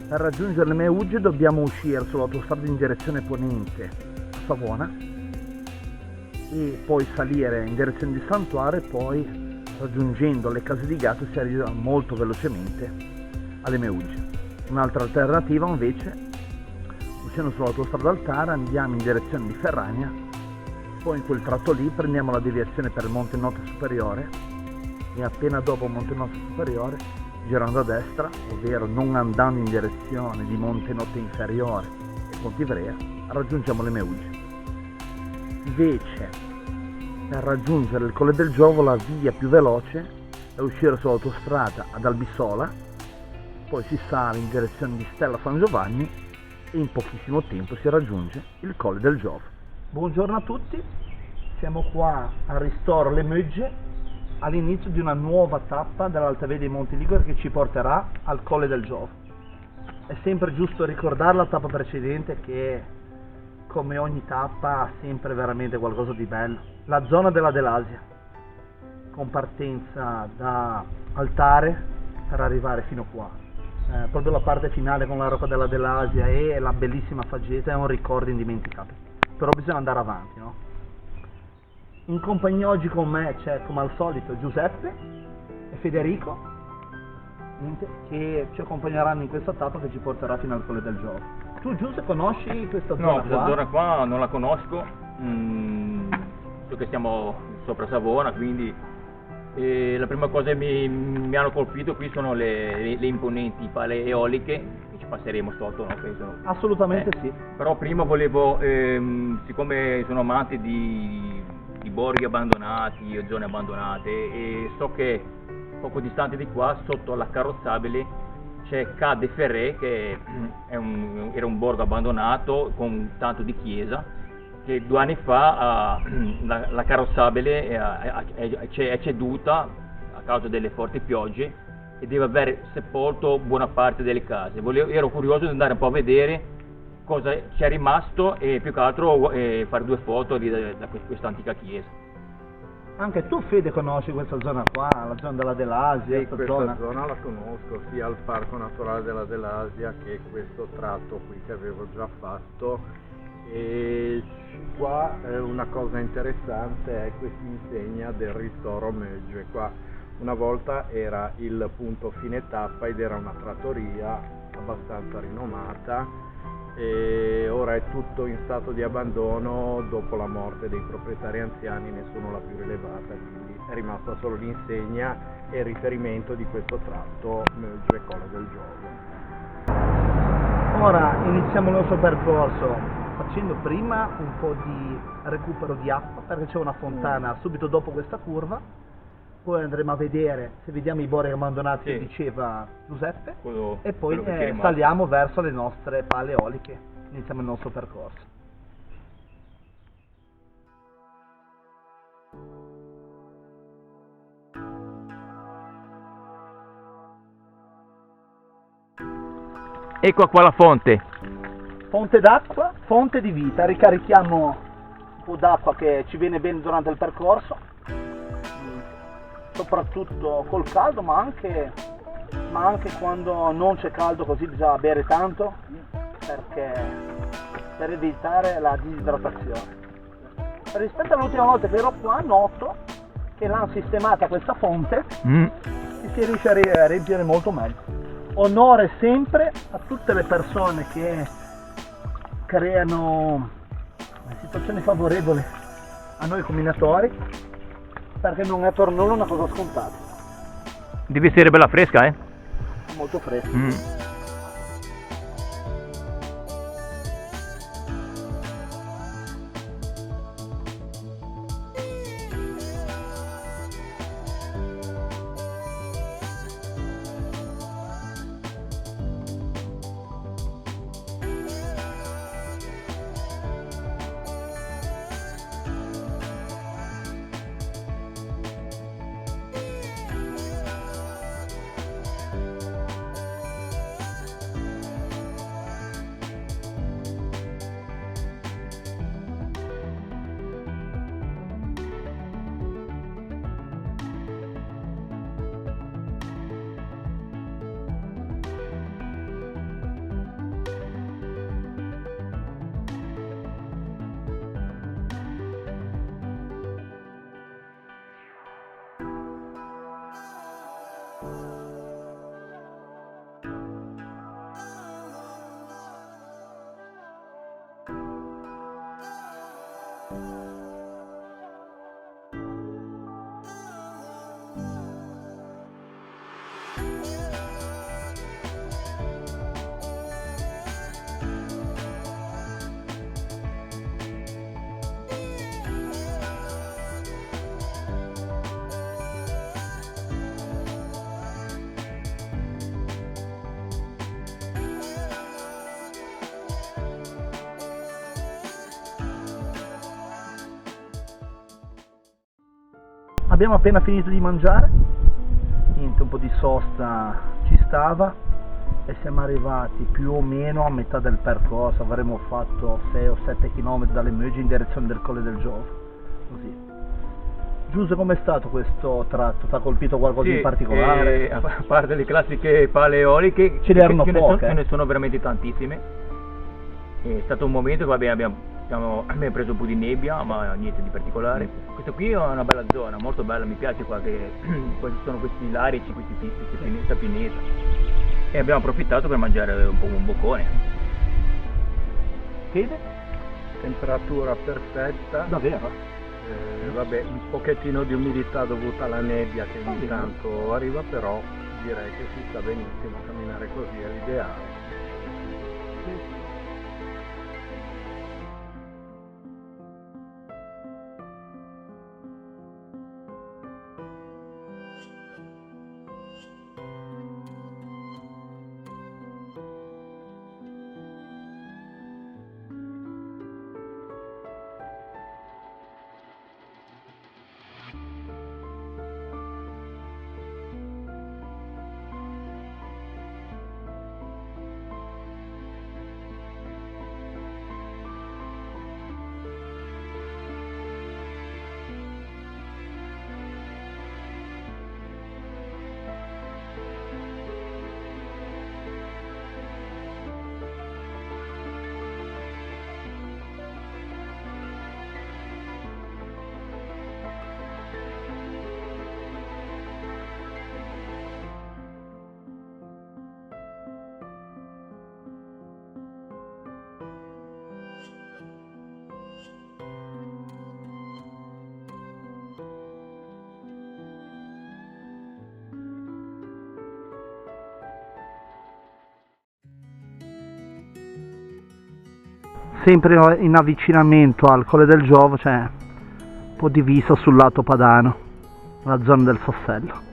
Per raggiungere le Meuge dobbiamo uscire sull'autostrada in direzione ponente a Savona e poi salire in direzione di Santuario e poi raggiungendo le case di gatto si arriva molto velocemente alle Meuge. Un'altra alternativa invece, uscendo sull'autostrada Altara, andiamo in direzione di Ferrania, poi in quel tratto lì prendiamo la deviazione per il Monte Noto Superiore e appena dopo Monte Noto Superiore, girando a destra, ovvero non andando in direzione di Monte Noto Inferiore e Pontivrea, raggiungiamo le Meuge. Invece, per raggiungere il Colle del Giovo la via più veloce è uscire sull'autostrada ad Albisola, poi si sale in direzione di Stella San Giovanni e in pochissimo tempo si raggiunge il Colle del Giovo. Buongiorno a tutti, siamo qua al ristoro Le Meuge all'inizio di una nuova tappa dell'Alta Via dei Monti Liguri che ci porterà al Colle del Giovo. È sempre giusto ricordare la tappa precedente che, come ogni tappa, ha sempre veramente qualcosa di bello. La zona della Delasia, con partenza da Altare per arrivare fino qua. Proprio la parte finale con la Rocca della Delasia e la bellissima Faggeta è un ricordo indimenticabile. Però bisogna andare avanti, no? In compagnia oggi con me c'è, come al solito, Giuseppe e Federico, che ci accompagneranno in questa tappa che ci porterà fino al Colle del Giovo. Tu, Giuseppe, conosci questa zona No, qua? questa zona qua non la conosco, so che siamo sopra Savona, quindi la prima cosa che mi hanno colpito qui sono le imponenti pale eoliche, che ci passeremo sotto, no? Penso. Assolutamente sì. Però prima volevo, siccome sono amante di borghi abbandonati o zone abbandonate, e so che poco distante di qua, sotto la Carrozzabile, c'è Ca de Ferré, che era un borgo abbandonato con tanto di chiesa, che 2 anni fa la Carrozzabile è ceduta a causa delle forti piogge e deve aver sepolto buona parte delle case. Ero curioso di andare un po' a vedere cosa c'è rimasto e più che altro fare 2 foto da questa antica chiesa. Anche tu, Fede, conosci questa zona qua, la zona della Delasia? Sì, questa zona la conosco, sia il Parco Naturale della Delasia che questo tratto qui che avevo già fatto. E qua una cosa interessante è questa insegna del ristoro Meuge. Qua una volta era il punto fine tappa ed era una trattoria abbastanza rinomata, e ora è tutto in stato di abbandono. Dopo la morte dei proprietari anziani nessuno l'ha più rilevata, quindi è rimasta solo l'insegna e il riferimento di questo tratto Meuge Colle del Giovo. Ora iniziamo il nostro percorso facendo prima un po' di recupero di acqua, perché c'è una fontana subito dopo questa curva. Poi andremo a vedere se vediamo i borghi abbandonati che diceva Giuseppe, e poi saliamo verso le nostre pale eoliche. Iniziamo il nostro percorso. Ecco qua la fonte. Fonte d'acqua, fonte di vita. Ricarichiamo un po' d'acqua che ci viene bene durante il percorso, soprattutto col caldo, ma anche quando non c'è caldo, così bisogna bere tanto per evitare la disidratazione. Rispetto all'ultima volta che ero qua, noto che l'hanno sistemata questa fonte e si riesce a riempire molto meglio. Onore sempre a tutte le persone che creano situazioni favorevoli a noi combinatori, perché non è per nulla una cosa scontata. Deve essere bella fresca, Molto fresca. abbiamo appena finito di mangiare, niente, un po' di sosta ci stava e siamo arrivati più o meno a metà del percorso. Avremmo fatto 6 o 7 km dalle Meugge in direzione del Colle del Giovo, così. Giuseppe, com'è stato questo tratto? Ti ha colpito qualcosa Sì, in particolare? a parte le classiche pale eoliche, Ce n'erano poche. Ce ne sono veramente tantissime. È stato un momento che abbiamo preso un po' di nebbia, ma niente di particolare. Questo qui è una bella zona, molto bella, mi piace qua che poi ci sono questi larici, questi piste, questa pineta. E abbiamo approfittato per mangiare un po' un boccone. Fede? Temperatura perfetta. Davvero? Vabbè, un pochettino di umidità dovuta alla nebbia che ogni tanto arriva, però direi che si sta benissimo, camminare così è l'ideale. Sempre in avvicinamento al Colle del Giovo c'è un po' di vista sul lato padano, la zona del Sassello.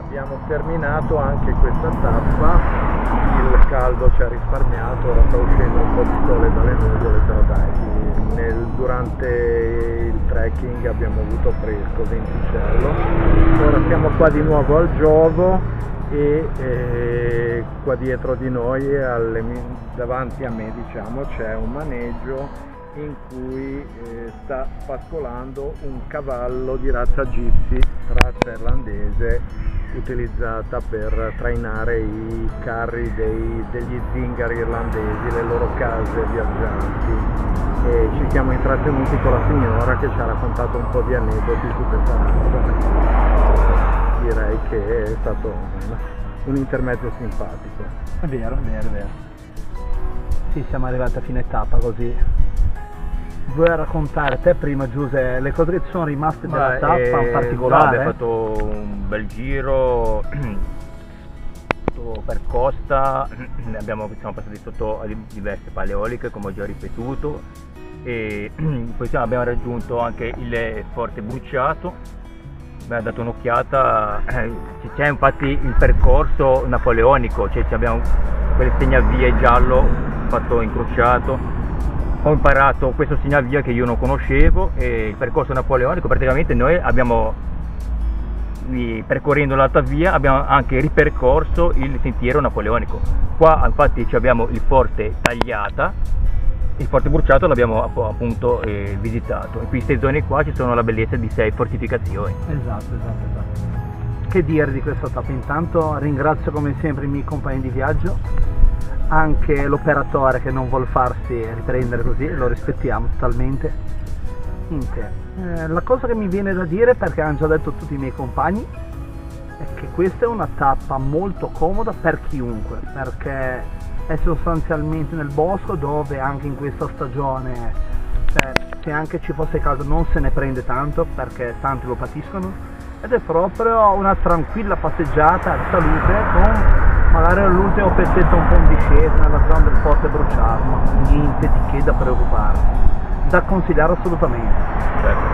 Abbiamo terminato anche questa tappa, il caldo ci ha risparmiato, ora sta uscendo un po' di sole dalle nuvole, però dai, durante il trekking abbiamo avuto fresco, venticello. Ora siamo qua di nuovo al Giovo e qua dietro di noi, davanti a me diciamo, c'è un maneggio in cui sta pascolando un cavallo di razza gypsy, razza irlandese, utilizzata per trainare i carri degli zingari irlandesi, le loro case viaggianti, e ci siamo intrattenuti con la signora che ci ha raccontato un po' di aneddoti su questa razza. Direi che è stato un intermezzo simpatico. È vero, è vero, è vero. Sì, siamo arrivati a fine tappa così. Vuoi raccontare te prima, Giuseppe, le cose che ci sono rimaste della tappa in particolare? Abbiamo fatto un bel giro per costa, siamo passati sotto a diverse pale eoliche, come ho già ripetuto, e poi abbiamo raggiunto anche il Forte Bruciato, abbiamo dato un'occhiata, c'è infatti il percorso napoleonico, cioè abbiamo quelle segnavie giallo fatto incrociato. Ho imparato questo segnavia che io non conoscevo, e il percorso napoleonico praticamente noi abbiamo, percorrendo l'alta via, abbiamo anche ripercorso il sentiero napoleonico. Qua infatti abbiamo il Forte Tagliata, il Forte Bruciato l'abbiamo appunto visitato. In queste zone qua ci sono la bellezza di 6 fortificazioni. Esatto. Che dire di questa tappa? Intanto ringrazio come sempre i miei compagni di viaggio, anche l'operatore che non vuol farsi riprendere così, lo rispettiamo totalmente. La cosa che mi viene da dire, perché hanno già detto tutti i miei compagni, è che questa è una tappa molto comoda per chiunque, perché è sostanzialmente nel bosco, dove anche in questa stagione, se anche ci fosse caldo, non se ne prende tanto, perché tanti lo patiscono, ed è proprio una tranquilla passeggiata di salute con Magari l'ultimo pezzetto un po' in discesa nella zona del Forte Bruciarma, niente di che da preoccuparsi, da consigliare assolutamente. Certo.